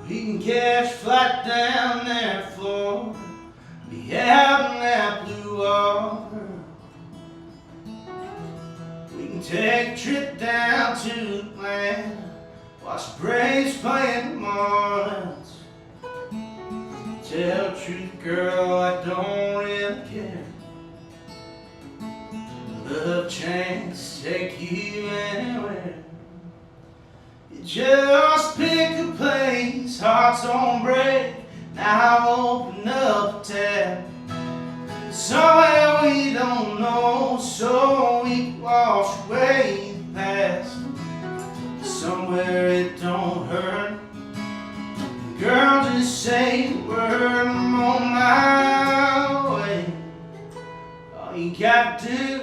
We can catch a flight down there to Florida, be out in that blue water. We can take a trip down to Atlanta, watch the Braves play in the Marlins. Tell the truth, girl, I don't really care. Love chance to take you anywhere. You just pick a place, hearts don't break. Now open up a tab, somewhere we don't know, so we can wash away the past. Somewhere it don't hurt. Girl, just say the word, I'm on my way. All you gotta do